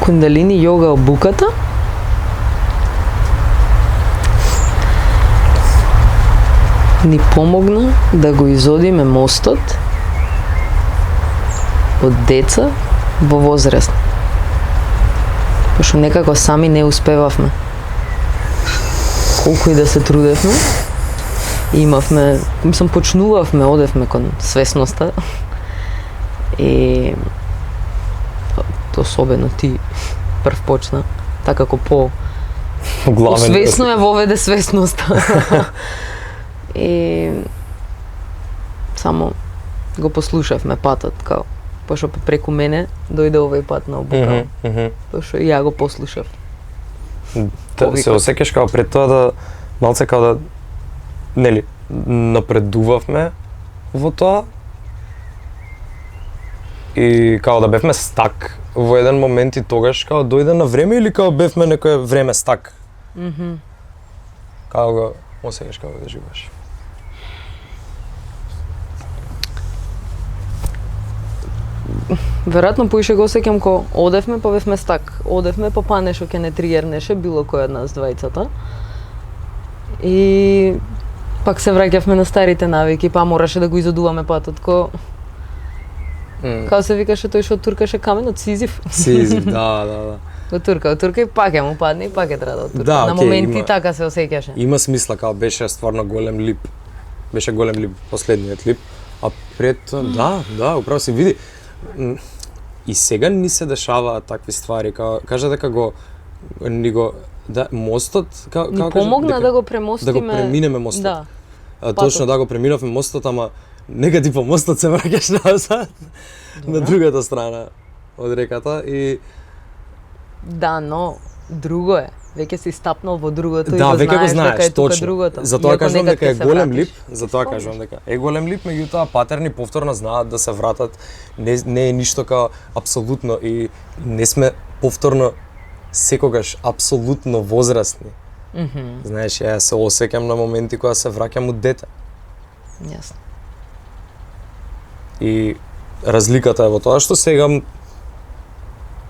кундалини йога обуката. Ни помогна да го изодиме мостот од деца во возраст. Пошто некако сами не успевавме. Колку и да се трудевме, имавме, почнувавме, одевме кон свесноста. И особено ти прв почна, така како свесно ја воведе свесноста. И само го послушавме патот, као пошто преку мене дојде овој пат на обука. Пошто ја го послушав. Се осеќаш као пред тоа да малце као да нели напредувавме во тоа и као да бевме стак во еден момент и тогаш као дојде на време или као бевме некое време стак? Као го осеќаш као да живееш? Веројатно поише го осеќам ко одевме па бевме стак. Одевме па нешто ќе не тригернеше било кој од нас двајцата. И пак се враќавме на старите навики, па мораше да го изодуваме патот ко као се викаше тој што туркаше каменот Сизиф. Сизиф, да. Го турка и пак ќе му падне и пак ќе треба да турка. Да, на моменти така се осеќаше. Има смисла, као беше стварно голем лип. Беше голем лип, последниот лип. А пред да, управо се види. И сега ни се дешаваат такви ствари, кажа дека мостот, ни помогна да го премостиме, да го преминеме мостот. Да. Точно да го преминавме мостот, ама нека ти по мостот се враќаш назад на другата страна од реката и да, но друго е. Веќе си стапнал во другото и го знаеш дека е тука точно. другото. Затоа кажувам дека е голем лип, меѓутоа патерни повторно знаат да се вратат. Не е ништо као апсолутно и не сме повторно секогаш апсолутно возрастни. Знаеш, ја се осеќам на моменти кога се враќам од дете. Јасно. И разликата е во тоа што сега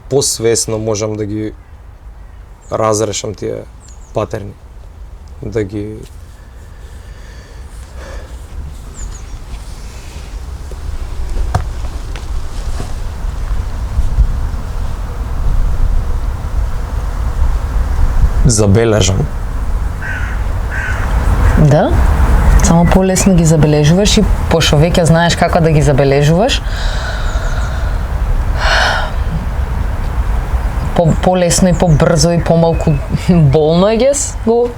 посвесно можам да ги разрешам тие патерни, да ги забележам. Да? Само полесно ги забележуваш и пошто веќе знаеш како да ги забележуваш, полесно и побрзо и помалку болно го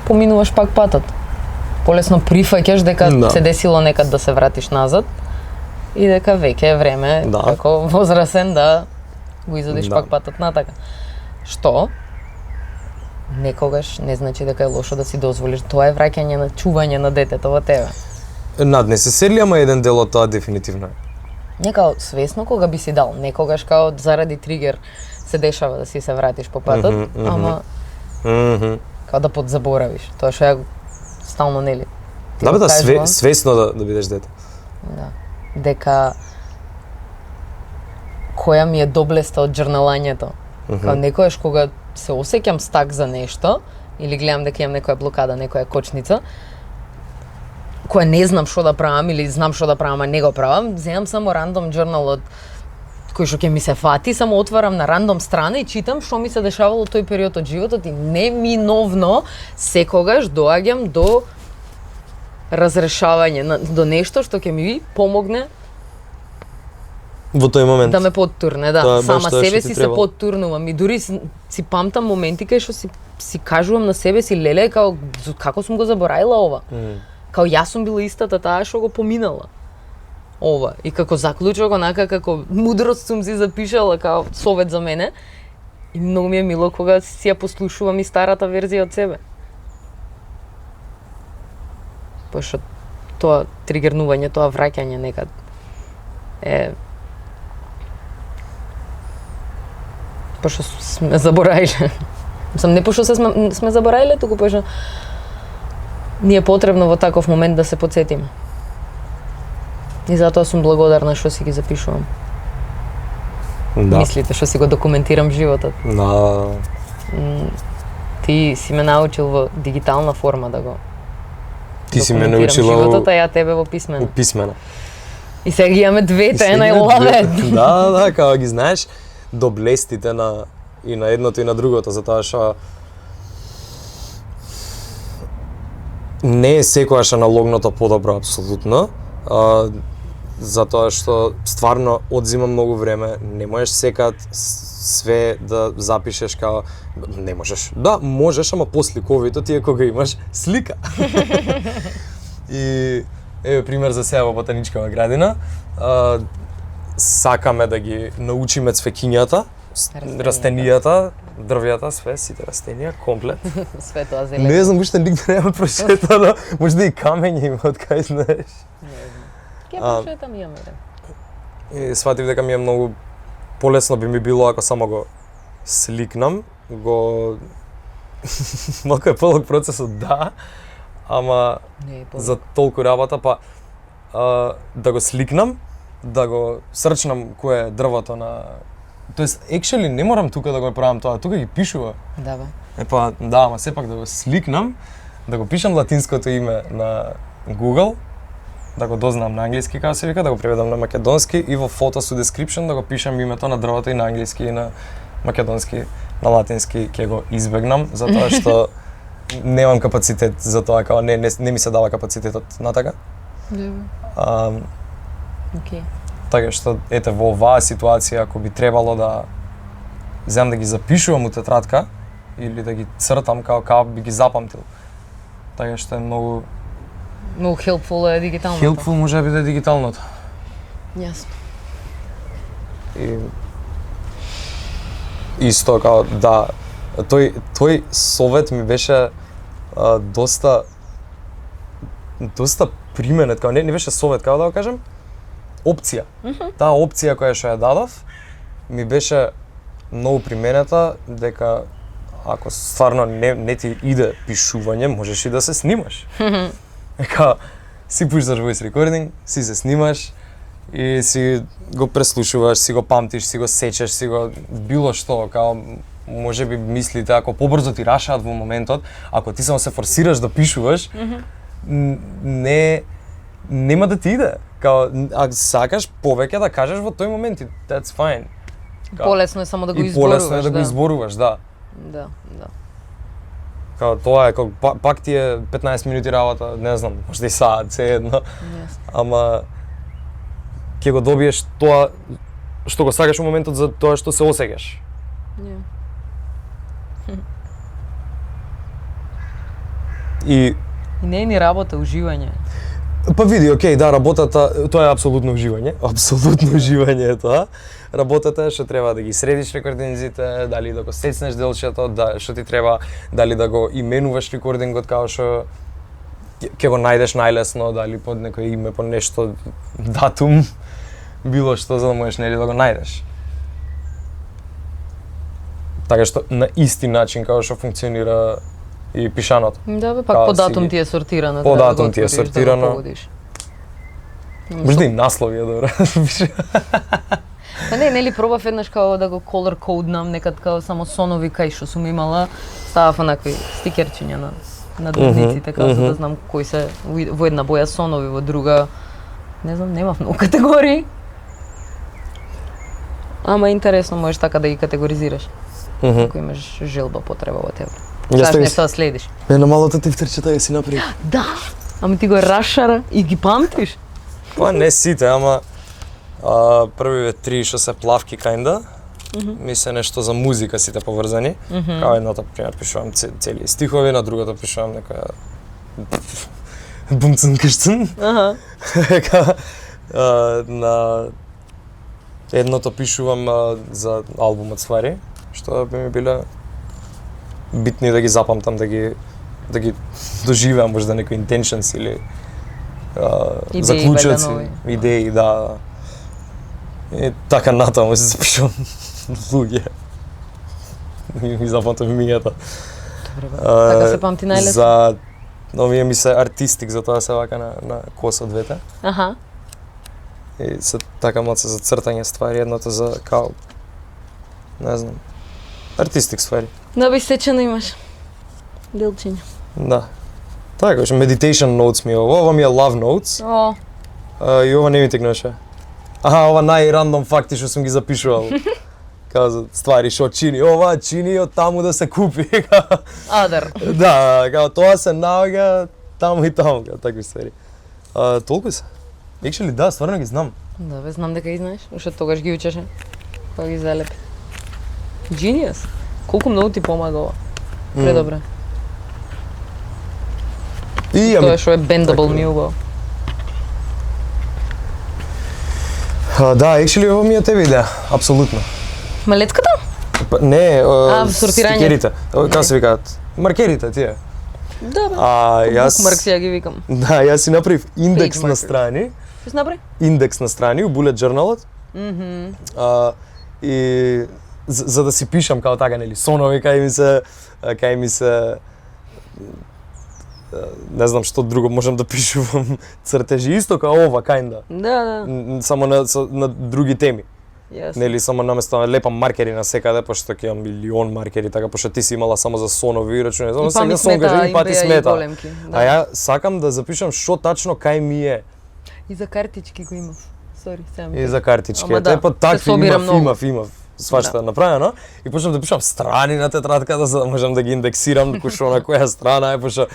поминуваш пак патот. Полесно прифаќаш дека се десило некад да се вратиш назад и дека веќе е време како возрасен да го изодиш пак патот натака. Што некогаш не значи дека е лошо да си дозволиш. Тоа е враќање на чување на детето во тебе. Наднесе се ли, ама еден дел од тоа дефинитивно е. Некао свесно кога би си дал, некогаш као заради тригер се дешава да си се вратиш по патот, ама као да подзаборавиш. Тоа што ја стално нели. Да, свесно да бидеш дете. Да. Дека која ми е доблеста од џрналањето. Као некојаш кога се осеќам стак за нешто или гледам дека имам некоја блокада, некоја кочница, која не знам што да правам или знам што да правам, а не го правам, земам само рандом journal од кој што ќе ми се фати, само отварам на рандом страна и читам што ми се дешавало тој период од животот и неминовно секогаш доаѓам до разрешавање, до нешто што ќе ми помогне во тој момент. Да ме поттурне, да. Сама себе си се поттурнувам и дури си памтам моменти кај што си кажувам на себе си, леле, како сум го забораила ова. Као јас сум била истата таа што го поминала ова. И како заклучок, онака како мудрост сум си запишала као совет за мене. И многу ми е мило кога си ја послушувам и старата верзија од себе. Пошто тоа тригернување, тоа враќање некад е пошто сме забораиле. Не пошто сме забораиле, туку пошто ни е потребно во таков момент да се потсетиме. И затоа сум благодарна што си ги запишувам. Да. мислите што си го документирам животот. На Ти си ме научил во дигитална форма да го ти си ме документирам научила животот, а ја тебе во писмено. писмена. И сега ги имаме двете, И and I сега love две- it. Да, као ги знаеш доблестите на и на едното и на другото, затоа што не е секогаш аналогното подобро апсолутно, затоа што стварно одзима многу време, не можеш секад све да запишеш као не можеш. Да, можеш, ама посликовито ти е кога имаш слика. И еве пример за сега во ботаничкава градина. Сакаме да ги научиме цвеќињата, растенијата, дрвјата, све, сите растенија, комплет. Све тоа зелено. Не знам уште нигде нема прошетано, можда и камења има од кај знаеш. Не знам. Ке прошетам и јаме. И сватив дека ми е многу полесно би ми било ако само го сликнам, го малку е полог процесот, да, ама Не е за толку работа, па да го сликнам, да го срчнам кое е дрвото на... Тоест, actually не морам тука да го правам тоа, тука ги пишува. Да, бе. Епа, да, ама сепак да го сликнам, да го пишам латинското име на Google, да го дознам на англиски, како се вика, да го преведам на македонски и во photos to description да го пишам името на дрвото и на англиски и на македонски, на латински ќе го избегнам, затоа што немам капацитет за тоа, као не ми се дава капацитетот на така. Да, бе. Океј. Така што ете во оваа ситуација ако би требало да земам да ги запишувам у тетрадка или да ги цртам као би ги запамтил. Така што е многу Многу helpful е дигиталното. helpful може би да е дигиталното. Јасно. И исто као да тој совет ми беше доста применет, као не беше совет, како да го кажам, опција. Таа опција која што ја дадов ми беше многу применета дека ако стварно не ти иде пишување, можеш и да се снимаш. Ека си пушташ voice recording, си се снимаш и си го преслушуваш, си го памтиш, си го сечеш, си го било што, као можеби мислите ако побрзо ти рашаат во моментот, ако ти само се форсираш да пишуваш, нема да ти иде. Као ако сакаш повеќе да кажеш во тој момент, that's fine. Полесно е само да го И изборуваш. полесно е да го изборуваш, да. Да, да. Као тоа е, као, пак ти е 15 минути работа, не знам, можда и саат, се едно. Јасно. Ама ќе го добиеш тоа што го сакаш во моментот за тоа што се осеќаш. Ја. И И не е ни работа, уживање. па види, окей, да, работата, тоа е апсолутно уживање, апсолутно уживање е тоа. Работата е што треба да ги средиш рекординзите, дали да го сецнеш делчето, да што ти треба, дали да го именуваш рекордингот како што ќе го најдеш најлесно, дали под некој име, по нешто, датум, било што за да можеш нели да го најдеш. Така што на исти начин како што функционира и пишаното. Да, бе, пак Као по си датум ги- ти е сортирано. По треба да датум го ти е отвориш, сортирано. Да го погодиш. Можда и наслови е добро. Па не, нели пробав еднаш као да го color code-нам, некад као само сонови кај што сум имала, ставав онакви стикерчиња на дневниците, као за да знам кои се во една боја сонови, во друга, не знам, немав многу категории. Ама интересно, можеш така да ги категоризираш. Ако имаш желба, потреба, whatever. Знаеш нешто да следиш. На малото тефтерчета ја си направи. Да, ама ти го расшара и ги памтиш. Па не сите, ама првиве три што се плавки кајнда, ми се нешто за музика сите поврзани. Као едното, пример, пишувам цели стихови, на другото пишувам некоја бумцен кштен. Аха. На едното пишувам за албумот ствари, што би ми биле битни да ги запамтам, да ги доживеам можда некои intentions или Идеи, заклучоци, валјда нови. идеи, да. И така натаму се запишувам луѓе. Ми запамтам имињата. Добре, бе. Така се памти најлесно. За овие ми се артистик, затоа се вака на косо двете. Аха. И се така малце за цртање ствари, едното за као Не знам. Артистик ствари. Да, би сечено имаш. Делчиња. Да. Така, што meditation notes ми е ова ми е love notes. О, И ова не ми текнаше. Ова најрандом факти што сум ги запишувал. Као ствари што чини, ова чини од таму да се купи. Адар. Да, као тоа се наоѓа таму и таму, као такви ствари. Толку се. Actually да, стварно ги знам. Да, бе, знам дека ги знаеш. Уште тогаш ги учеше. Кога ги залепи. Genius. Колку многу ти помага ова. Предобре. И Тоа што е bendable ми убаво. Да, actually ова ми е тебе идеја, апсолутно. Малетката? Не, сортирање. стикерите. Како се викаат? Маркерите тие. Да, бе. Јас Bookmarks ја ги викам. Да, јас си направив индекс Page на markers. страни. Што направи? Индекс на страни у bullet journal-от. И за да си пишам као така, нели, сонови кај ми се не знам што друго можам да пишувам, цртежи исто као ова кајнда. Да. Само на други теми. Јасно. Нели само наместо лепам маркери на секаде, пошто ќе имам милион маркери, така пошто ти си имала само за сонови и рачуни. Само сега сон кажи и па ти смета. А ја сакам да запишам што тачно кај ми е. И за картички го имав. Сори, сега ми. И за картички. Ама да, Па се такви собира многу. имав. Свашта направено и почнав да пишам страни на тетратката за да можам да ги индексирам кој на која страна е, пошто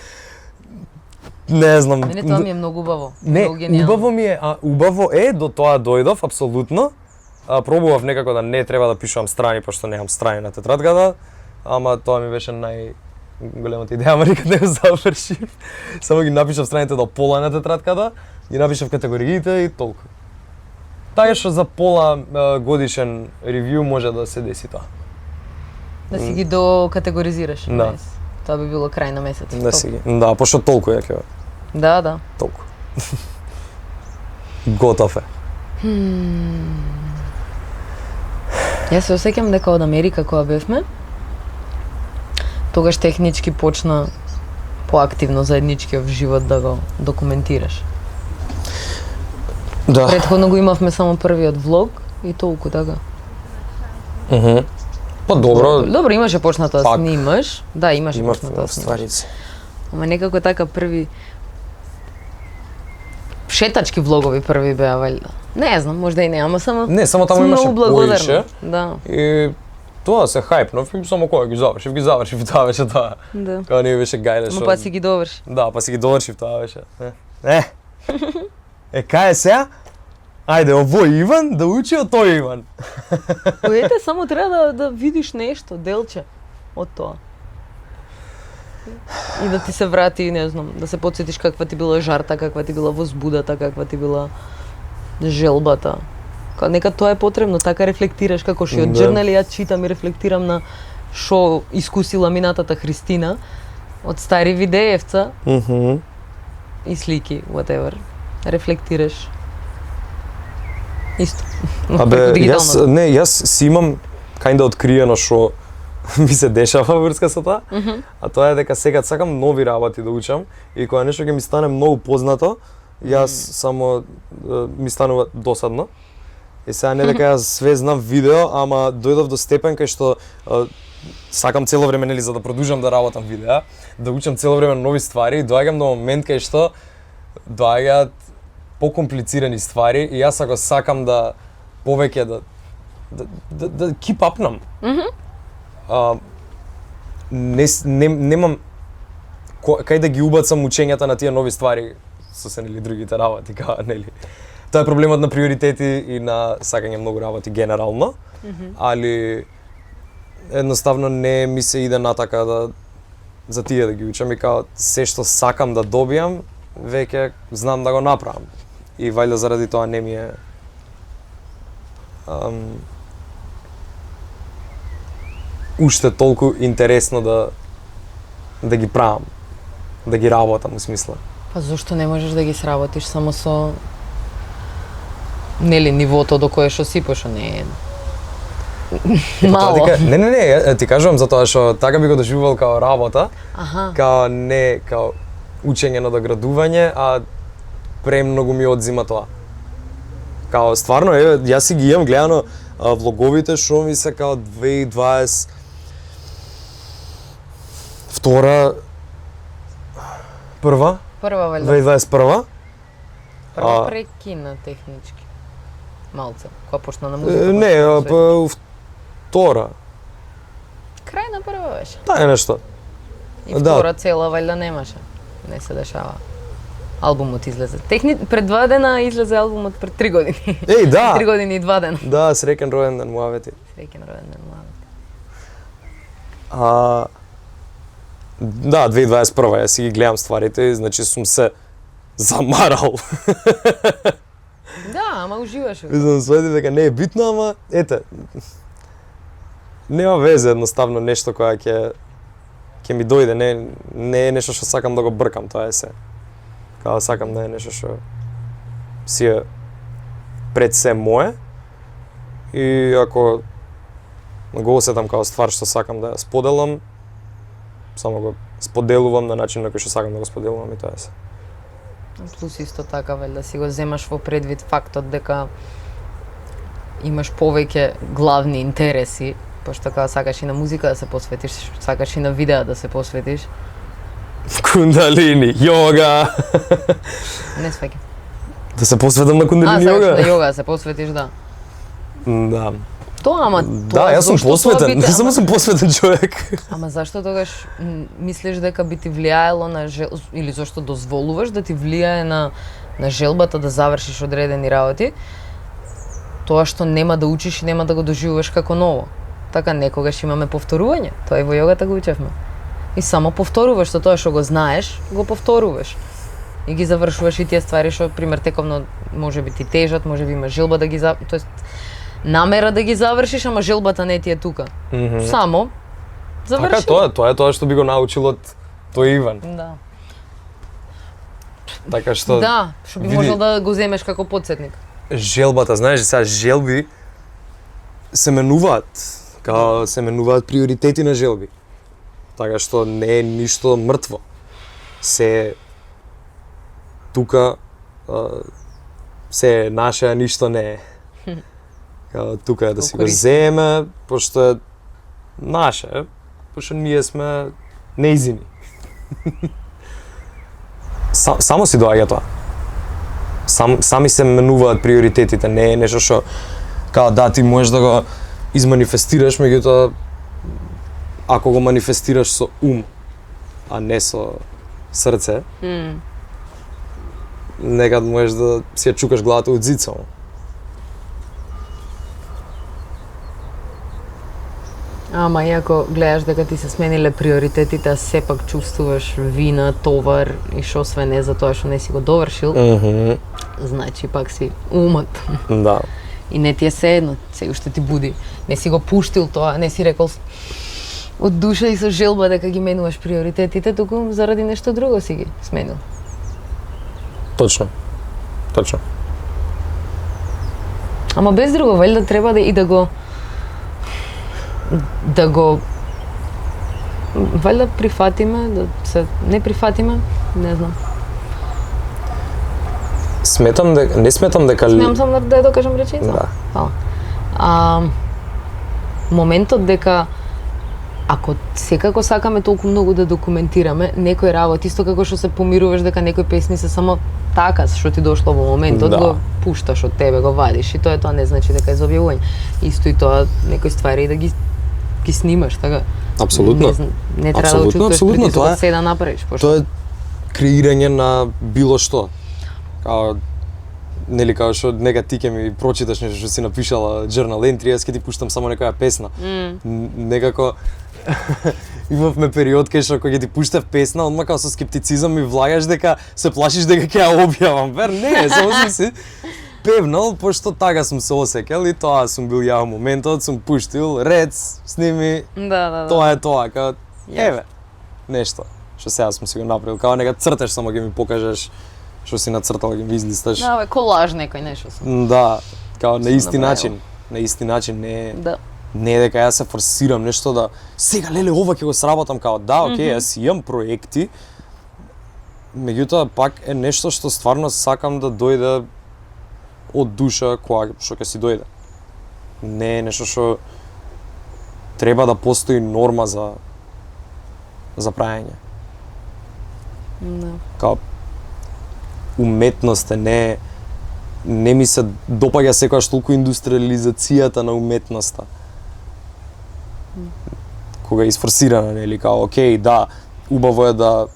не знам. Мене тоа ми е многу убаво. Не, Многу гениално. убаво ми е, убаво е, до тоа дојдов, апсолутно. Пробував некако да не треба да пишувам страни, пошто немам страни на тетратката, ама тоа ми беше големата идеја, ама никад не го завршив. Само ги напишав страните до пола на тетратката, ги напишав категориите и толку. Така што за пола годишен ревју може да се деси тоа. Да си ги докатегоризираш. Да. Nice. Тоа би било крај на месец. Да си ги. Да, пошто толку е ќе. Да. Толку. Готов е. Јас се осеќам дека од Америка кога бевме, тогаш технички почна поактивно заедничкиот живот да го документираш. Да. Претходно го имавме само првиот влог и толку така. Па добро. Добро, имаше почнато да Пак. снимаш. Да, имаше почнато да снимаш. стварици. Ама некако така први шетачки влогови први беа валјда. Не знам, можда и не, ама само Не, само таму сум имаше многу благодарна. поише. Да. И тоа се хајпнов и само кога ги завршив, тоа беше тоа. Да. Кога не беше гајле Ама па си ги доврши. Да, па си ги довршив, тоа беше. Кај е сега? Ајде, овој Иван да учи од тој Иван. Ете, само треба да видиш нешто, делче од тоа. И да ти се врати, не знам, да се потсетиш каква ти била жарта, каква ти била возбудата, каква ти била желбата. Нека тоа е потребно, така рефлектираш, како што и од Да. джернали ја читам и рефлектирам на што искусила минатата Христина од стари видеевца и слики, whatever. Рефлектираш. Исто. Абе, Преку дигиталното. јас си имам кајнда откриено што ми се дешава врска со тоа, а тоа е дека сега сакам нови работи да учам и кога нешто ќе ми стане многу познато, јас само ми станува досадно. И сега не дека јас све знам видео, ама дојдов до степен кај што сакам цело време, нели, за да продолжам да работам видеа, да учам цело време нови ствари и доаѓам до момент кај што доаѓаат покомплицирани ствари и јас ако сакам да повеќе да keep up-нам. Немам кај да ги убацам учењата на тие нови ствари со се нели другите работи, нели. Тоа е проблемот на приоритети и на сакање многу работи генерално, али едноставно не ми се иде натака да за тие да ги учам и се што сакам да добијам, веќе знам да го направам. И вајда заради тоа не ми е уште толку интересно да ги правам, да ги работам, у смисла. Па зошто не можеш да ги сработиш само со нели нивото до кое што си, пошто не е мало. Не, ти кажувам затоа што така би го доживувал као работа, као не као учење на доградување, а премногу ми одзима тоа. Као стварно, јас си ги имам гледано влоговите што ми се као 2020 втора прва Прва валјда. 2021 Прва прекина технички. Малце, кога почна на музика. не, втора. Крај на прва беше. Таа е нешто. И втора цела валјда немаше. Не се дешава. Албумот излезе. Пред 2 дена излезе албумот пред 3 години. Еј, да. 3 години и 2 дена. Да, среќен ројен ден, муавети. Среќен ројен ден, муавети. Да, 2021 ја си ги гледам стварите, значи сум се замарал. Да, ама уживаш. Мислам, сведи дека не е битно, ама ете. Нема везе едноставно нешто која ќе ми дојде, не е нешто што сакам да го бркам, тоа е се. Као сакам да е нешто што си е пред се мое и ако го осетам као ствар што сакам да ја споделам, само го споделувам на начин на кој што сакам да го споделувам и тоа е се. Плюс исто така, вел, да си го земаш во предвид фактот дека имаш повеќе главни интереси, пошто кога сакаш и на музика да се посветиш, сакаш и на видеа да се посветиш. Кундалини, јога. Не свеќа. Да се посветам на кундалини сакаш јога? на јога да се посветиш, да. Да. Тоа, ама Да, јас сум зошто тоа посветен, би те- само сум посветен човек. Ама зашто тогаш мислиш дека би ти влијаело на или зашто дозволуваш да ти влијае на желбата да завршиш одредени работи, тоа што нема да учиш и нема да го доживуваш како ново. Така некогаш имаме повторување, тоа и во јогата го учевме. И само повторуваш со тоа што го знаеш, го повторуваш. И ги завршуваш и тие ствари што пример тековно можеби ти тежат, можеби имаш желба да ги тоест намера да ги завршиш, ама желбата не ти е тука. Само заврши. Така тоа е тоа што би го научил од тој Иван. Да. Така што Да, што би види, можел да го земеш како потсетник. желбата, знаеш, сега желби се менуваат, као се менуваат приоритети на желби. Така што не е ништо мртво. Се тука се е наше, а ништо не е. Као тука е да си го земе, пошто е наше, пошто ние сме неизини. Само си доаѓа тоа. Сами се менуваат приоритетите, не е нешто што као да ти можеш да го изманифестираш, меѓутоа ако го манифестираш со ум, а не со срце, некад можеш да си ја чукаш главата од зица. Ама иако гледаш дека ти се смениле приоритетите, а сепак чувствуваш вина, товар и шо све не за тоа што не си го довршил, значи пак си умот. Да. И не ти е седно, се уште ти буди. Не си го пуштил тоа, не си рекол од душа и со желба дека ги менуваш приоритетите, туку заради нешто друго си ги сменил. Точно. Точно. Ама без друго, вајда треба да го вајда прифатиме, да се не прифатиме, не знам. Не сметам дека Смеам само да ја докажам реченица? Да. Фала. Моментот дека ако секако сакаме толку многу да документираме некој работ, исто како што се помируваш дека некои песни се само така што ти дошло во моментот, Да. го пушташ од тебе, го вадиш и тоа не значи дека е за објавување. Исто и тоа некои ствари да ги снимаш, така. Апсолутно. Не треба да чувствуваш притисок од се да направиш, пошто Тоа е креирање на било што. Као нели као што нека ти ќе ми прочиташ нешто што си напишала journal entry, јас ќе ти пуштам само некоја песна. Некако имавме период кај што кога ќе ти пуштав песна, одма као со скептицизам ми влагаш дека се плашиш дека ќе ја објавам. Вер, не, само сум си певнал, пошто така сум се осеќал и тоа сум бил ја моментот, сум пуштил, рец, сними, Да. тоа е тоа, као еве, нешто што сега сум си го направил, као нека црташ, само ќе ми покажеш што си нацртал, ќе ми излисташ. Да, бе, колаж некој нешто сум. Да, као на исти направил. начин, не Да. не е дека јас се форсирам нешто да сега леле ова ќе го сработам, као да, окей, јас имам проекти. Меѓутоа пак е нешто што стварно сакам да дојде од душа кога што ќе си дојде. Не е нешто што треба да постои норма за правење. Да. Као уметност не ми се допаѓа секогаш толку индустриализацијата на уметноста. Кога е isforsirana, нели, као окей, да, убаво е да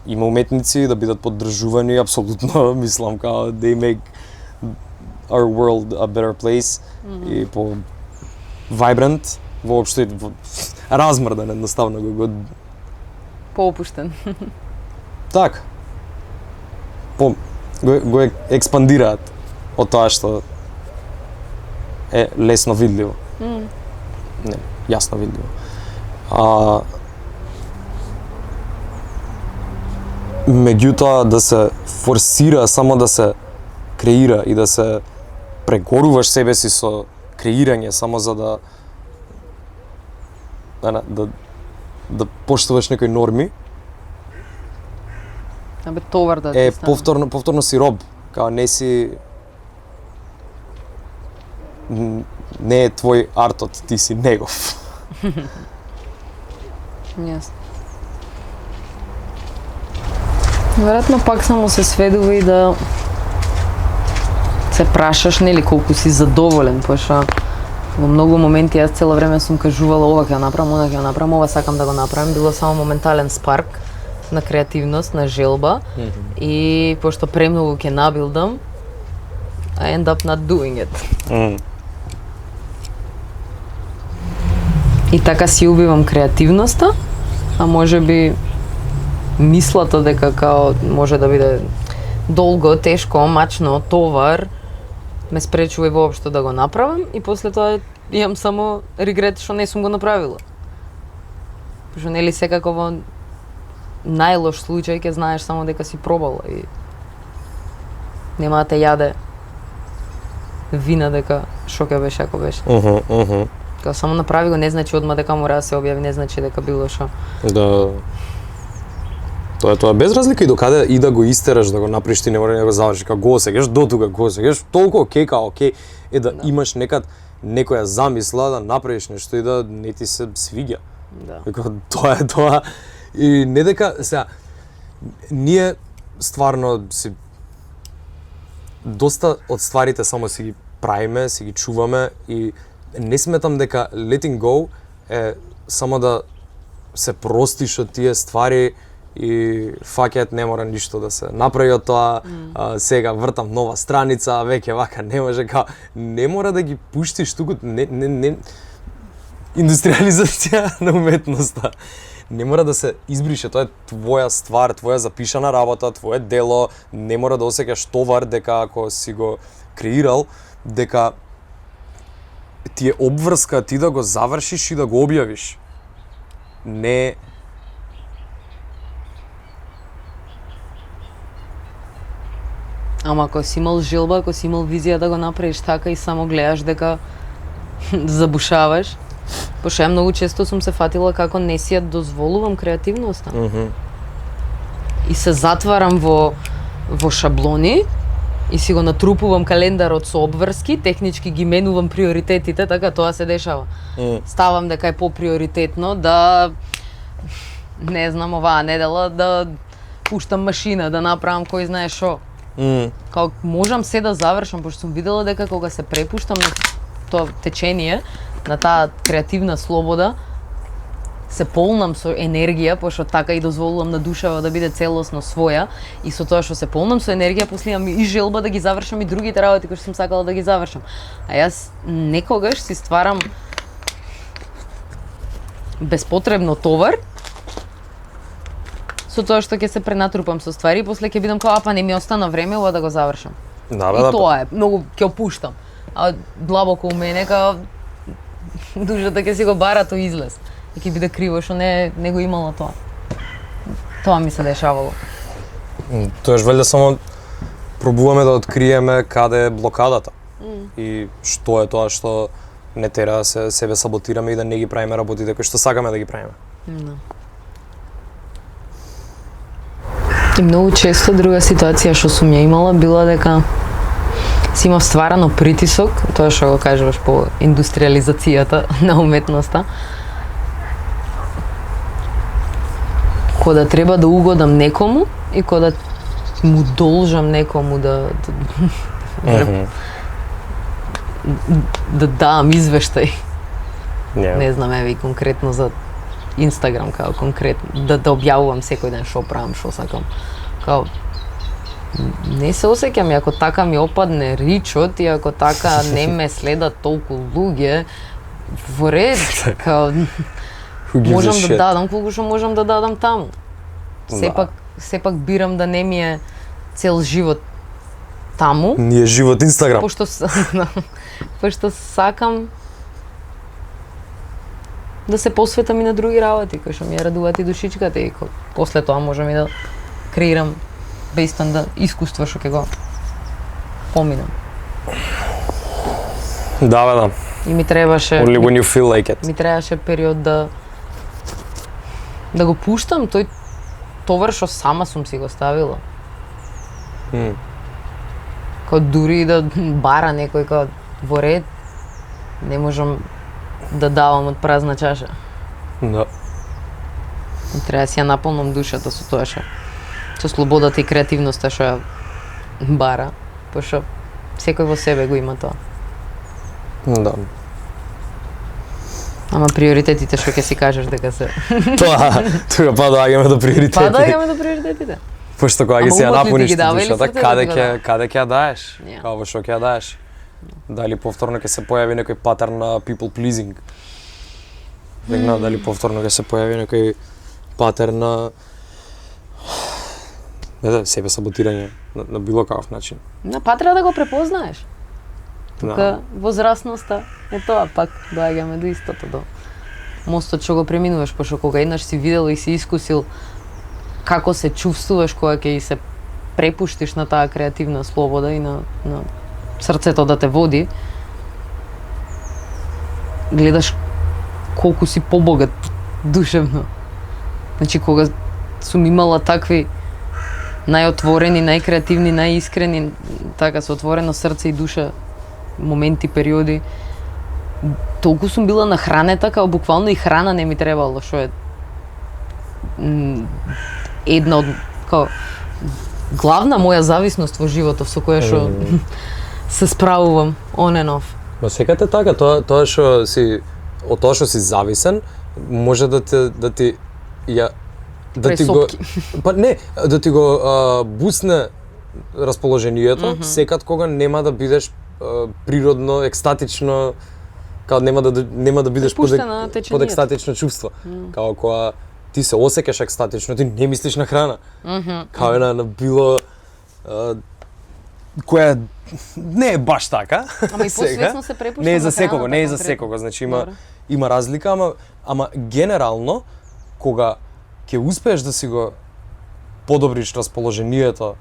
има уметници да бидат поддржувани, апсолутно, мислам, као they make our world a better place и по vibrant, воопшто размрдан едноставно го Поопуштен. Так. Го експандираат од тоа што е лесно видливо. Не, јасно видливо. Меѓутоа да се форсира само да се креира и да се прегоруваш себе си со креирање само за да поштуваш некои норми, Абе товар да е ти стане. повторно си роб, као не си не е твој артот, ти си негов. Јасно. Веројатно пак само се сведува и да се прашаш нели колку си задоволен, пошто во многу моменти јас цело време сум кажувала ова ќе направам, она ќе направам, ова сакам да го направам, било само моментален спарк на креативност, на желба и пошто премногу ќе набилдам, I end up not doing it. И така си убивам креативноста, а можеби мислата дека као може да биде долго, тешко, мачно, товар, ме спречува и воопшто да го направам и после тоа имам само регрет што не сум го направила. Пошто нели секако во најлош случај ќе знаеш само дека си пробала и нема да те јаде вина дека што ќе беше ако беше. Као само направи го, не значи одма дека мора да се објави, не значи дека било што. Да. Тоа без разлика и докаде и да го истераш, да го направиш, ти не мора да го завршиш, као го сегаш до тука, го сегаш толку окей, као окей, е да имаш некад некоја замисла да направиш нешто и да не ти се свиѓа. Да. Тоа е тоа. И не дека сега ние стварно си доста од стварите само си ги правиме, си ги чуваме и не сметам дека letting go е само да се простиш од тие ствари и факет не мора ништо да се направи од тоа, сега вртам нова страница, веќе вака не може, не мора да ги пуштиш туку, не индустриализација на уметноста. Не мора да се избрише, тоа е твоја ствар, твоја запишана работа, твое дело, не мора да осеќаш товар дека ако си го креирал, дека ти е обврска ти да го завршиш и да го објавиш. Не Ама ако си имал желба, ако си имал визија да го направиш така и само гледаш дека забушаваш, пошто ја многу често сум се фатила како не си ја дозволувам креативноста. И се затварам во шаблони и си го натрупувам календарот со обврски, технички ги менувам приоритетите, така тоа се дешава. Ставам дека е поприоритетно да не знам оваа недела да пуштам машина, да направам кој знае шо. Као можам се да завршам, пошто сум видела дека кога се препуштам на тоа течение, на таа креативна слобода, се полнам со енергија, пошто така и дозволувам на душава да биде целосно своја и со тоа што се полнам со енергија, после имам и желба да ги завршам и другите работи кои што сум сакала да ги завршам. А јас некогаш си стварам беспотребно товар со тоа што ќе се пренатрупам со ствари и после ќе бидам као апа не ми остана време ова да го завршам. И тоа е, многу ќе опуштам. А длабоко у мене као душата ќе си го бара тој излез. И ќе биде криво што не го имала тоа. Тоа ми се дешавало. Тоа е валјда само пробуваме да откриеме каде е блокадата. И што е тоа што не тера да се себе саботираме и да не ги правиме работите кои што сакаме да ги правиме. И многу често друга ситуација што сум ја имала била дека си имав стварано притисок, тоа што го кажуваш по индустриализацијата на уметноста. Кога да треба да угодам некому и кога да му должам некому да давам извештај. Не знам, еве и конкретно за Инстаграм, као конкретно да објавувам секој ден што правам, што сакам. Као не се осеќам, и ако така ми опадне ричот, и ако така не ме следат толку луѓе, во ред, као можам да дадам колку што можам да дадам таму. Сепак бирам да не ми е цел живот таму. Ни е живот Инстаграм. Пошто сакам да се посветам и на други работи, кои што ми ја радуваат и душичката, и после тоа можам и да креирам бејстан да искуство што ќе го поминам. Да. И ми требаше Only when you feel like it. Ми требаше период да го пуштам тој товар што сама сум си го ставила. Као дури да бара некој као во ред, не можам да давам од празна чаша. Да. Треба да си ја наполнам душата со тоа што со слободата и креативноста што ја бара, пошто секој во себе го има тоа. Да. Ама приоритетите што ќе си кажеш дека се Тоа, тука доаѓаме до приоритетите. доаѓаме до приоритетите. Пошто кога ќе си ја напуниш душата, каде ќе ја даеш? Како што ќе ја даеш? Дали повторно ќе се појави некој патерн на people pleasing? Вегна дали повторно ќе се појави некој патерн на себе саботирање на било каков начин. Па треба да го препознаеш. Тука возрастноста е тоа, пак доаѓаме до истото, до мостот што го преминуваш, пошто кога еднаш си видел и си искусил како се чувствуваш кога ќе се препуштиш на таа креативна слобода и на срцето да те води, гледаш колку си побогат душевно. Значи, кога сум имала такви најотворени, најкреативни, најискрени, така со отворено срце и душа моменти, периоди, толку сум била нахранета, као буквално и храна не ми требало, што е една од као главна моја зависност во животот со која што се справувам on and off. Ма секате така, тоа што си од тоа што си зависен може да ти го па не, да ти го бусне расположението секад кога нема да бидеш природно екстатично, као нема да бидеш под екстатично чувство. Као кога ти се осеќаш екстатично, ти не мислиш на храна. Као на било која не е баш така. Ама и посвесно се препушта. Не е за секого, не е за секого, значи има разлика, ама генерално кога ќе успееш да си го подобриш расположението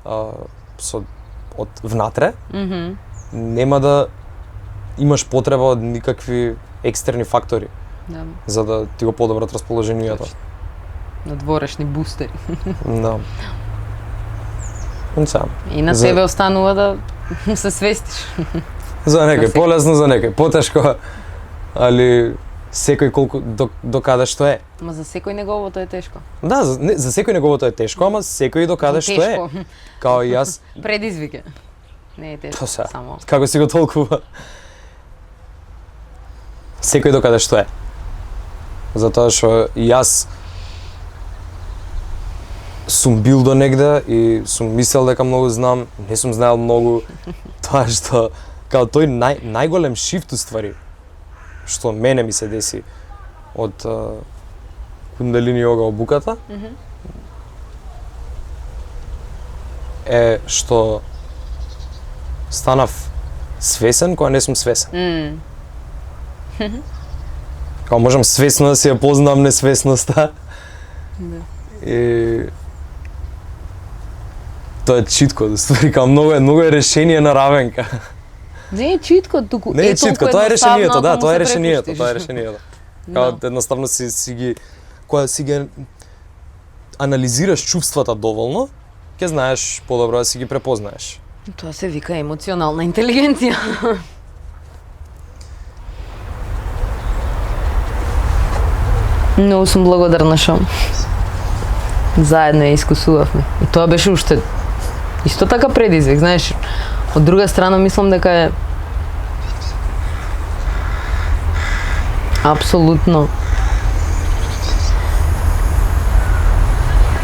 од внатре, нема да имаш потреба од никакви екстерни фактори за да ти го подобрат расположението. Надворешни бустери. Да. И на тебе останува да се свестиш. За некој полесно, за некој потешко, али секој колку до каде што е. Ама за секој неговото е тешко. Да, за секој неговото е тешко, ама секој до каде што е. Као и јас. Предизвик е. Не е тешко, само. Како си го толкува? Секој до каде што е. Затоа што јас сум бил до негде и сум мислел дека многу знам, не сум знаел многу. Тоа што као тој најголем шифт уствари што мене ми се деси од кундалини йога обуката е што станав свесен кога не сум свесен. Као можам свесно да си ја познам несвесноста. И тоа е читко, да ствари, као многу е решение на равенка. Не е читко, туку не е читко, тоа е решението, да, тоа е решението, тоа е решението. Као едноставно си ги кога си ги анализираш чувствата доволно, ќе знаеш подобро да си ги препознаеш. Тоа се вика емоционална интелигенција. Многу сум благодарна што заедно ја искусувавме. И тоа беше уште исто така предизвик, знаеш. Од друга страна мислам дека е апсолутно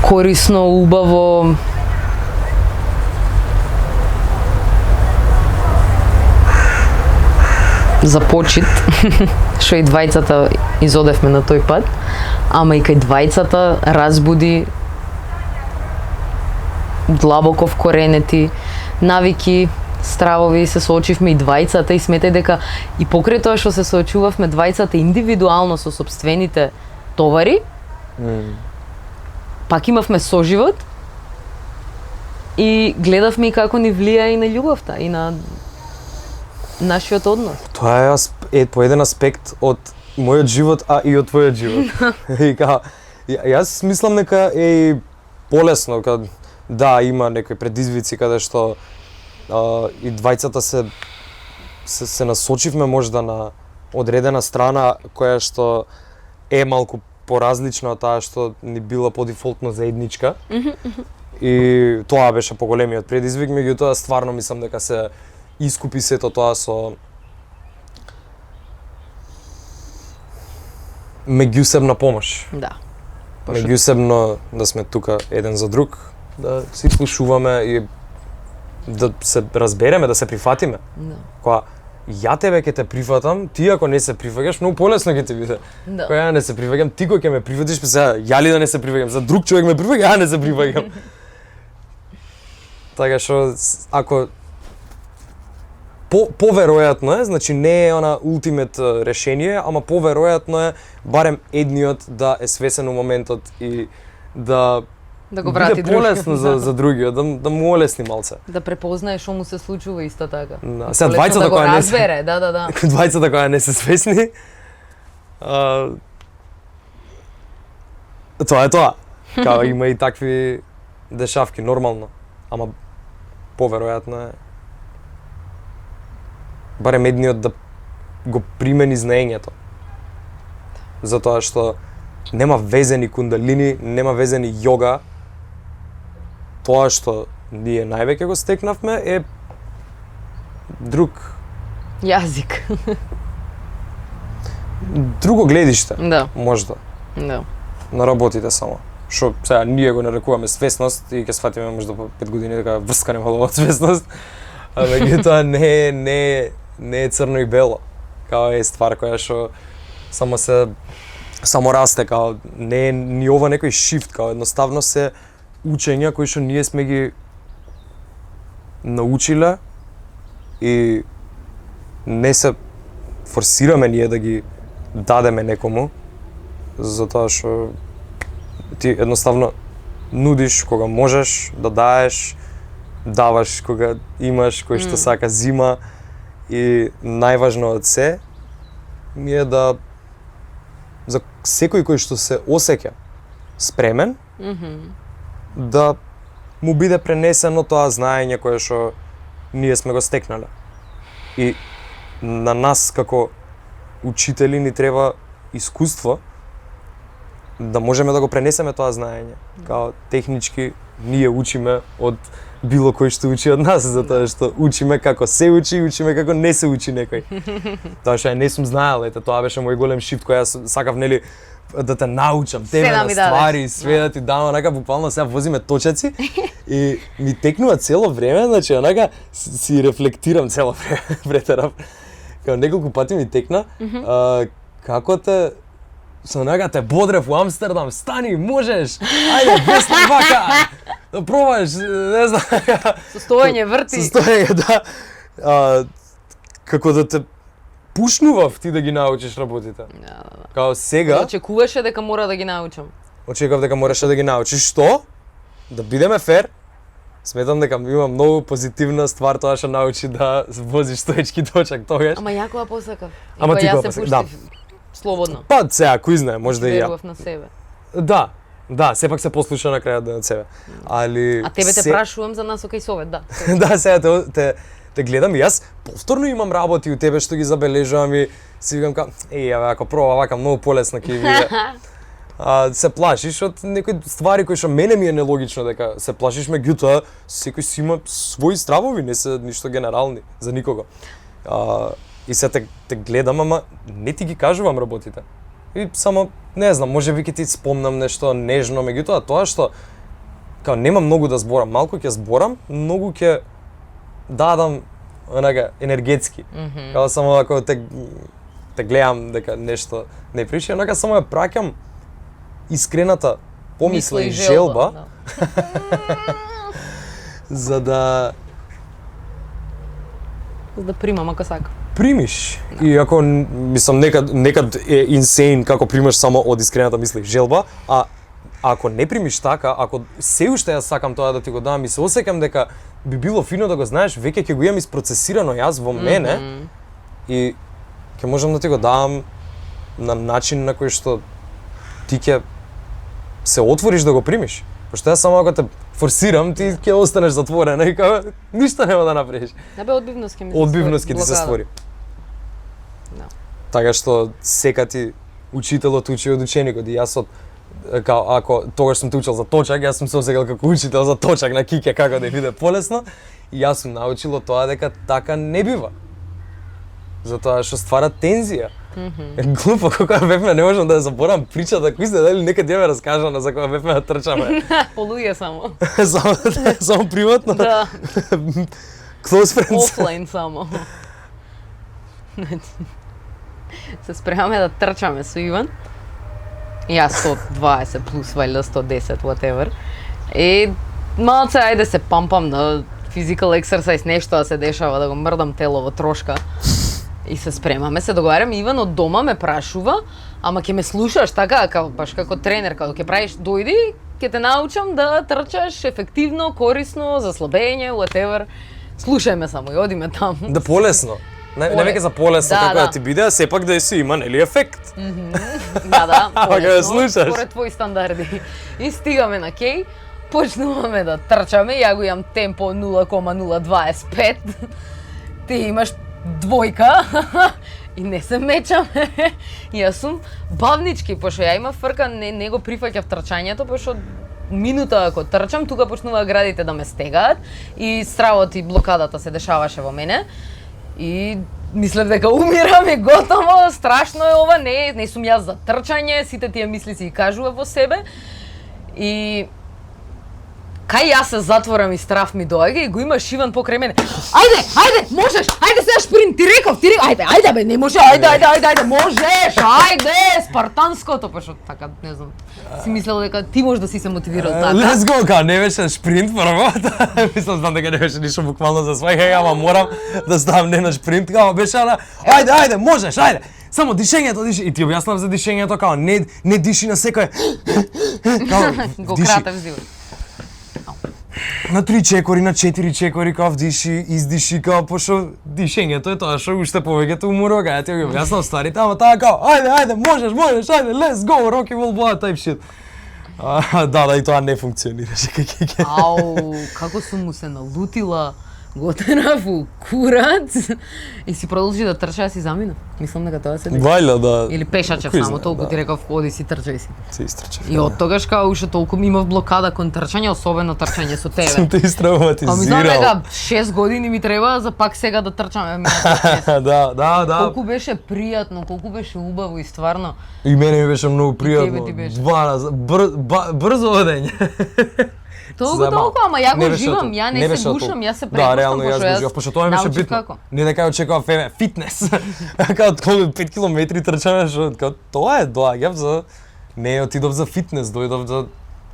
корисно, убаво, за почит, што и двајцата изодевме на тој пат, ама и кај двајцата разбуди длабоко вкоренети навики, стравови, се соочивме и двајцата и сметај дека и покрај тоа што се соочувавме двајцата индивидуално со сопствените товари, пак имавме соживот и гледавме и како ни влија и на љубовта и на нашиот однос. Тоа е по еден аспект од мојот живот, а и од твојот живот. И јас мислам дека е полесно, да, има некои предизвици каде што и двајцата се насочивме можда на одредена страна која што е малку поразлична од таа што ни била по дефолтно заедничка. И тоа беше поголемиот предизвик, меѓутоа стварно мислам дека се искупи сето тоа со меѓусебна помош. Да. Меѓусебно да сме тука еден за друг, да се слушуваме и да се разбереме, да се прифатиме. Да. Кога ја тебе ќе те прифатам, ти ако не се прифаќаш, многу полесно ќе ти биде. Да. Кога ја не се прифаќам, ти кој ќе ме прифатиш, па сега ја ли да не се прифаќам, за друг човек ме прифаќа, ја не се прифаќам. Така што ако поверојатно е, значи не е она ултимет решение, ама поверојатно е барем едниот да е свесен у моментот и да го врати биде полесно за другиот, да му олесни малце. Да препознае што му се случува исто така. Да. Сега двајцата да која не се разбере, да. двајцата која не се свесни, тоа е тоа. Као има и такви дешавки нормално, ама поверојатно е барем едниот да го примени знаењето. Затоа што нема везе ни кундалини, нема везе ни јога. Тоа што ние највеќе го стекнавме е друг Јазик. друго гледиште. Да. Можда. Да. На работите само. Што сега ние го нарекуваме свесност и ќе сватиме можда по 5 години дека врска нема од свесност. А меѓутоа не е црно и бело. Као е ствар која што само расте, као не е ни ова некој шифт, као едноставно се учења кои што ние сме ги научиле и не се форсираме ние да ги дадеме некому, затоа што ти едноставно нудиш кога можеш да даеш, даваш кога имаш, кој што сака зима и најважно од се ми е да за секој кој што се осеќа спремен да му биде пренесено тоа знаење кое што ние сме го стекнале. И на нас како учители ни треба искуство да можеме да го пренесеме тоа знаење. Као технички ние учиме од било кој што учи од нас, затоа што учиме како се учи и учиме како не се учи некој. Тоа што ја не сум знаел, ете тоа беше мој голем шифт кој јас сакав нели да те научам тебе на ствари, све да ти дам, онака буквално сега возиме точаци и ми текнува цело време, значи онака си рефлектирам цело време претерав. Као неколку пати ми текна, како те со онака те бодрев у Амстердам, стани, можеш, ајде, бесно вака, да пробаш, не знам. Состојање врти. Состојање, да. Како да те пушнував ти да ги научиш работите. Да. Као сега... Очекуваше дека мора да ги научам. Очекував дека мораше да ги научиш. Што? Да бидеме фер, сметам дека има многу позитивна ствар тоа што научи да возиш стоечки точак тогаш. Ама ја кога посакав. Ама ти ја кога се посакав, пуштив слободно. Па сега, кој знае, може да и ја. Верував на себе. Да, Да, сепак се послуша на крајот од себе. Али А тебе те прашувам за нас, окей, совет, да. Да, сега те гледам и јас повторно имам работи у тебе што ги забележувам и си викам ако проба вака многу полесно ќе биде. Се плашиш од некои ствари кои што мене ми е нелогично дека се плашиш, меѓутоа секој си има своји стравови, не се ништо генерални за никого. И се те гледам, ама не ти ги кажувам работите. И само, не знам, можеби ќе ти спомнам нешто нежно, меѓутоа тоа што као нема многу да зборам, малку ќе зборам, многу ќе дадам онака енергетски. Као само ако те гледам дека нешто не причи, онака само ја праќам искрената помисла и желба, за да примам ако сака. Примиш. И ако мислам некад е инсейн како примаш само од искрената мисла и желба, а ако не примиш така, ако се уште јас сакам тоа да ти го дам и се осеќам дека би било фино да го знаеш, веќе ќе го имам isпроцесирано јас во мене и ќе можам да ти го дам на начин на кој што ти ќе се отвориш да го примиш. Пошто јас само ако те форсирам, ти ќе останеш затворена и као ништо нема да направиш. Да бе, одбивност ќе ми се Одбивност ќе ти се створи. Да. Така што сека ти учителот учи од ученикот и јас ако тогаш сум те учел за точак, јас сум се осеќал како учител за точак на киќе како да биде полесно и јас сум научил од тоа дека така не бива. Затоа што ствара тензија. Глупо кога бевме, не можам да ја заборам причата кој се дали некад ја ме раскажана за кога бевме да трчаме. По луѓе само. Само приватно? Да. Close friends. Офлайн само. Се спремаме да трчаме со Иван. Јас 120 плюс, вајда 110, whatever. И малце ајде се пампам на physical exercise, нешто да се дешава, да го мрдам телово трошка. И се спремаме, се договарам, Иван од дома ме прашува, ама ќе ме слушаш така, баш како тренер, како ќе правиш, дојди, ќе те научам да трчаш ефективно, корисно, за слабење, whatever. Слушај ме само и одиме таму. Да полесно. Не веќе за полесно како да ти биде, а сепак да си има нели ефект. Да, полесно, слушаш. според твои стандарди. И стигаме на кеј, почнуваме да трчаме, ја го имам темпо 0,025. Ти имаш двојка и не се мечаме. Јас сум бавнички, пошто ја имав фрка, не го прифаќав трчањето, пошто минута ако трчам, тука почнува градите да ме стегаат и стравот и блокадата се дешаваше во мене. И мислев дека умирам и готово, страшно е ова, не сум јас за трчање, сите тие мисли си ги кажува во себе. И кај јас се затворам и страв ми доаѓа и го имаш Иван покрај мене. Ајде, можеш, ајде сега шпринт, ти реков, ајде бе, не може, ајде, можеш, ајде, спартанското, пошто така, не знам, си мислел дека ти можеш да си се мотивирал така. Let's go, као не беше шпринт прво, знам дека не беше ништо буквално за свој, ама морам да ставам не на шпринт, као беше ана, ајде, можеш, ајде. Само дишењето, и ти објаснав за дишењето, као не диши на секој. Го кратев зивот. На 3 чекори, на 4 чекори, као вдиши, издиши, као пошо дишењето е тоа што уште повеќе те уморува, ја ти го објаснав старите, ама таа као, ајде, можеш, ајде, let's go, Rocky Balboa type shit. Да, и тоа не функционираше, Ау, како сум му се налутила, го терав у курац и си продолжи да трча, си замина. Мислам дека тоа се деси. Вајле, да. Или пешачев само, толку ти реков, оди си трчај си. Се истрчав. И од тогаш као уште толку ми имав блокада кон трчање, особено трчање со тебе. Сум те истравматизирал. Ми знам дека 6 години ми треба за пак сега да трчаме. Да. Колку беше пријатно, колку беше убаво и стварно. И мене ми беше многу пријатно. ти беше. Брзо одење. Толку, ама ја го живам, ја не се гушам, ја се препуштам, Да, реално јас го живам, пошто тоа ми беше битно. Не дека очекував фитнес. Као 5 километри трчаме, што као тоа доаѓав за не отидов за фитнес, дојдов за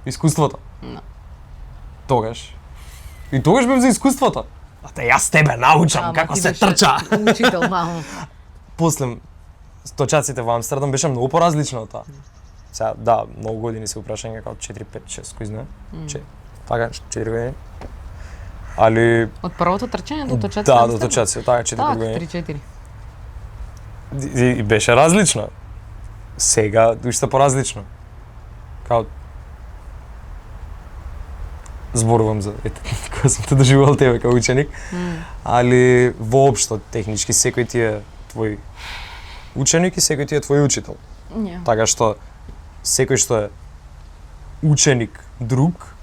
искуството. Тогаш. И тогаш бев за искуството. А те јас тебе научам како се трча. Учител, мамо. После точаците во Амстердам беше многу поразлично од тоа. Сега, да, многу години се упрашање, како 4, 5, 6, кој знае? Така, 4 години. Али... Од првото трчање до точаците? Да, до точаците, така, 4 години. Так, 3-4. И беше различно. Сега, уште поразлично. Као, зборувам за кога сум те доживувал тебе како ученик, али воопшто технички секој ти е твој ученик и секој ти е твој учител. Yeah. Така што секој што е ученик друг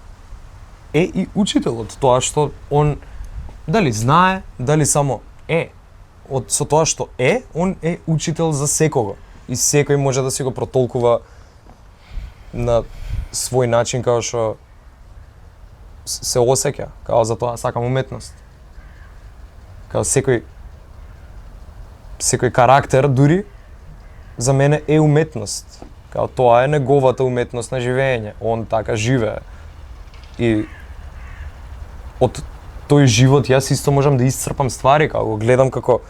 е и учителот, тоа што он дали знае, дали само е. Со тоа што е, он е учител за секого. И секој може да си го протолкува на свој начин како што се осеќа, као за тоа сакам уметност. Као секој карактер дури за мене е уметност. Као тоа е неговата уметност на живење. Он така живее. И од тој живот јас исто можам да исцрпам ствари, као го гледам како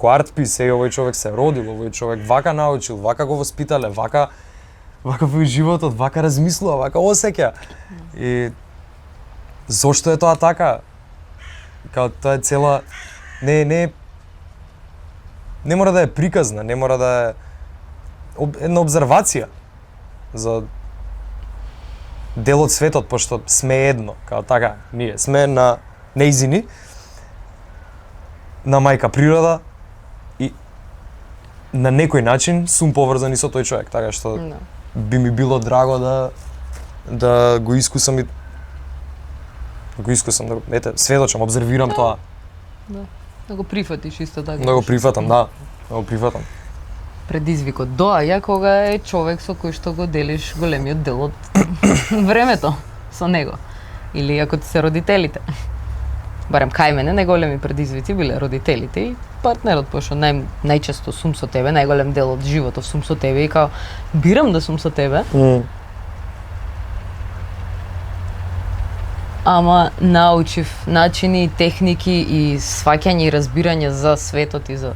артпис, овој човек се родил, овој човек вака научил, вака го воспитале, вака во животот, вака размислува, вака осеќа. И зошто е тоа така? Као тоа е цела не мора да е приказна, не мора да е една обзервација за дел од светот, пошто сме едно, као така, ние сме на неизини, на мајка природа и на некој начин сум поврзани со тој човек, така што би ми било драго да го искусам и ете, сведочам, обзервирам тоа. Да го прифатиш исто така. Да го прифатам, да го прифатам. Предизвикот доаѓа кога е човек со кој што го делиш големиот дел од времето со него. Или ако ти се родителите. Барем кај мене најголеми предизвици биле родителите и партнерот, пошто најчесто сум со тебе, најголем дел од животот сум со тебе и као бирам да сум со тебе. Ама научив начини, техники и сваќање и разбирање за светот и за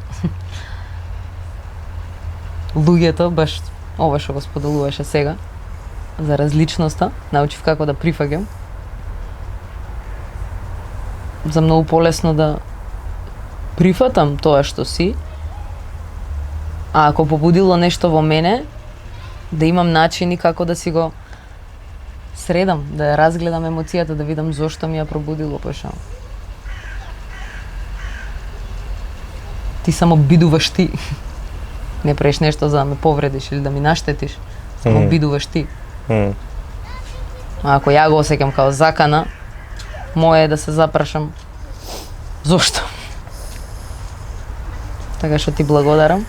луѓето, баш ова што го споделуваше сега, за различноста, научив како да прифаќам. За многу полесно да прифатам тоа што си, а ако побудило нешто во мене, да имам начини како да си го средам, да ја разгледам емоцијата, да видам зошто ми ја пробудило, пошто ти само бидуваш ти. Не правиш нешто за да ме повредиш или да ми наштетиш, само бидуваш ти. А ако ја го осеќам као закана, моје е да се запрашам зошто. Така што ти благодарам.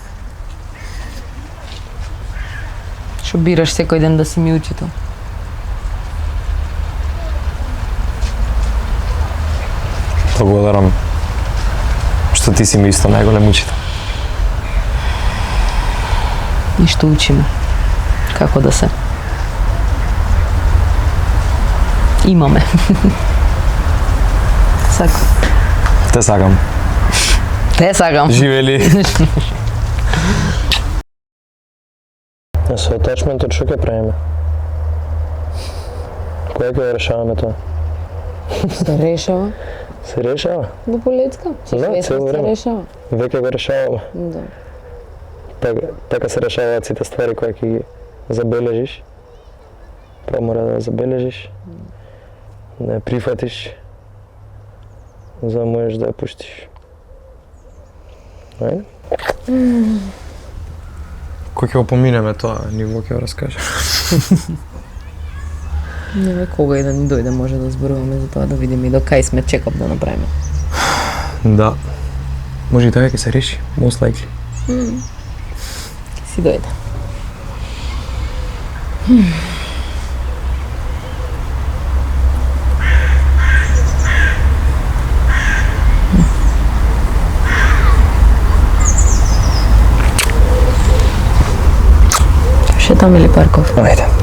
Што бираш секој ден да си ми учител. Благодарам што ти си ми исто најголем учител. И што учиме. Како да се имаме. Сакам. Те сакам. Те сакам. Живели. Со атачментот што ќе правиме? Која ќе решаваме тоа? Се решава. Се решава? До полетска. Да, цело време. Се решава. Веќе го решаваме. Да. Така се решаваат сите ствари кои ќе ги забележиш. Прво мора да забележиш, да ја прифатиш, за да можеш да ја пуштиш. Ајде? Кој ќе го поминеме тоа, ниво ќе го раскаже. Не, кога и да ни дојде може да зборуваме за тоа, да видиме и до кај сме чекап да направиме. Да. Може и тоа ќе се реши, most likely. Си дојде. Шетам или парков? Ајде.